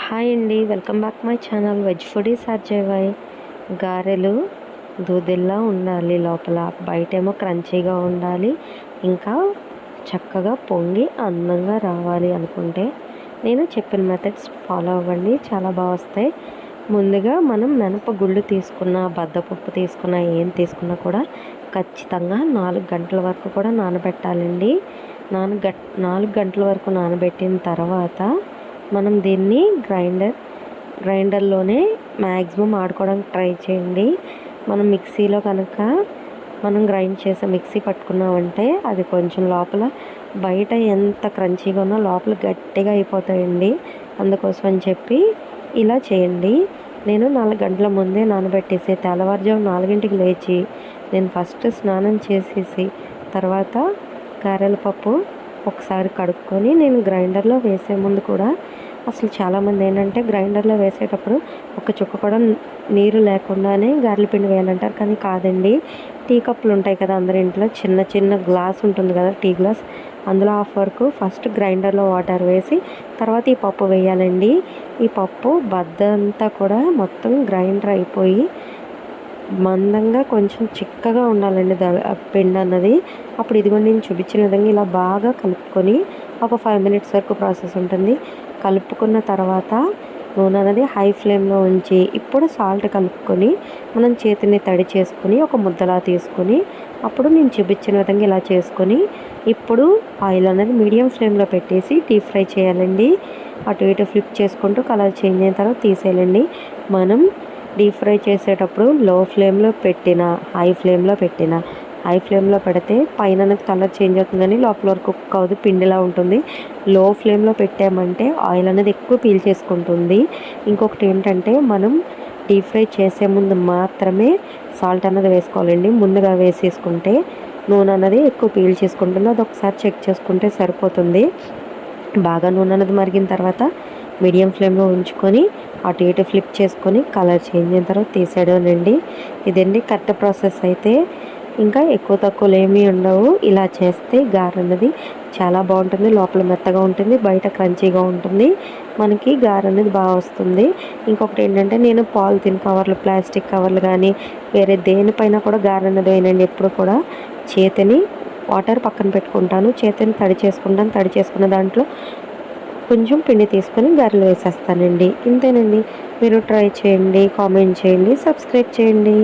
Hi అండి, welcome back my channel veg foodies RJY. గారెలు దూదిల్లా ఉండాలి, లోపల బయటేమో క్రంచీగా ఉండాలి, ఇంకా చక్కగా పొంగి అందంగా రావాలి అనుకుంటే నేను చెప్పిన మెథడ్స్ ఫాలో అవ్వండి, చాలా బాగా వస్తాయి. ముందుగా మనం మినపగుళ్ళు తీసుకున్న, బద్దపప్పు తీసుకున్న, ఏం తీసుకున్నా కూడా ఖచ్చితంగా 4 గంటల వరకు కూడా నానబెట్టాలండి. 4 గంటల వరకు నానబెట్టిన తర్వాత మనం దీన్ని గ్రైండర్లోనే మ్యాక్సిమం ఆడుకోవడానికి ట్రై చేయండి. మనం మిక్సీలో కనుక గ్రైండ్ చేసి మిక్సీ పట్టుకున్నామంటే అది కొంచెం లోపల బయట ఎంత క్రంచీగా ఉన్నా లోపల గట్టిగా అయిపోతాయండి. అందుకోసం అని చెప్పి ఇలా చేయండి. నేను 4 గంటల ముందే నానబెట్టేసి తెల్లవారుజాము 4ంటికి లేచి నేను ఫస్ట్ స్నానం చేసేసి తర్వాత గారెల పప్పు ఒకసారి కడుక్కొని నేను గ్రైండర్లో వేసే ముందు కూడా అసలు చాలామంది ఏంటంటే గ్రైండర్లో వేసేటప్పుడు ఒక చుక్క కూడా నీరు లేకుండానే గారెల పిండి వేయాలంటారు, కానీ కాదండి. టీ కప్పులు ఉంటాయి కదా అందరి ఇంట్లో, చిన్న చిన్న గ్లాస్ ఉంటుంది కదా, టీ గ్లాస్, అందులో హాఫ్ వరకు ఫస్ట్ గ్రైండర్లో వాటర్ వేసి తర్వాత ఈ పప్పు వేయాలండి. ఈ పప్పు బద్దంతా కూడా మొత్తం గ్రైండర్ అయిపోయి మందంగా కొంచెం చిక్కగా ఉండాలండి పిండి అన్నది. అప్పుడు ఇదిగోండి నేను చూపించిన విధంగా ఇలా బాగా కలుపుకొని ఒక 5 మినిట్స్ వరకు ప్రాసెస్ ఉంటుంది. కలుపుకున్న తర్వాత నూనె అనేది హై ఫ్లేమ్లో ఉంచి ఇప్పుడు సాల్ట్ కలుపుకొని మనం చేతిని తడి చేసుకొని ఒక ముద్దలా తీసుకొని అప్పుడు నేను చూపించిన విధంగా ఇలా చేసుకొని ఇప్పుడు ఆయిల్ అనేది మీడియం ఫ్లేమ్లో పెట్టేసి డీప్ ఫ్రై చేయాలండి. అటు ఇటు ఫ్లిప్ చేసుకుంటూ కలర్ చేంజ్ అయిన తర్వాత తీసేయాలండి. మనం డీప్ ఫ్రై చేసేటప్పుడు లో ఫ్లేమ్లో పెట్టిన హై ఫ్లేమ్లో పెడితే పైన అనేది కలర్ చేంజ్ అవుతుంది కానీ లోపల వరకు కుక్ అవ్వదు, పిండిలా ఉంటుంది. లో ఫ్లేమ్లో పెట్టామంటే ఆయిల్ అనేది ఎక్కువ పీల్చేసుకుంటుంది. ఇంకొకటి ఏంటంటే మనం డీప్ ఫ్రై చేసే ముందు మాత్రమే సాల్ట్ అన్నది వేసుకోవాలండి. ముందుగా వేసేసుకుంటే నూనె అన్నది ఎక్కువ పీల్చేసుకుంటుంది. అది ఒకసారి చెక్ చేసుకుంటే సరిపోతుంది. బాగా నూనె అనేది మరిగిన తర్వాత మీడియం ఫ్లేమ్లో ఉంచుకొని అటు ఇటు ఫ్లిప్ చేసుకొని కలర్ చేంజ్ అయిన తర్వాత తీసేయడమేనండి. ఇదండి కరెక్ట్ ప్రాసెస్. అయితే ఇంకా ఎక్కువ తక్కువలు ఏమీ ఉండవు. ఇలా చేస్తే గారె అనేది చాలా బాగుంటుంది, లోపల మెత్తగా ఉంటుంది, బయట క్రంచీగా ఉంటుంది, మనకి గారె అనేది బాగా వస్తుంది. ఇంకొకటి ఏంటంటే నేను పాలిథిన్ కవర్లు, ప్లాస్టిక్ కవర్లు కానీ వేరే దేనిపైన కూడా గారె అనేది వేయనండి. ఎప్పుడు కూడా చేతిని వాటర్ పక్కన పెట్టుకుంటాను, చేతిని తడి చేసుకున్న దాంట్లో కొంచెం పిండి తీసుకొని గారెలు వేసేస్తానండి. ఇంతేనండి. మీరు ట్రై చేయండి, కామెంట్ చేయండి, సబ్స్క్రైబ్ చేయండి.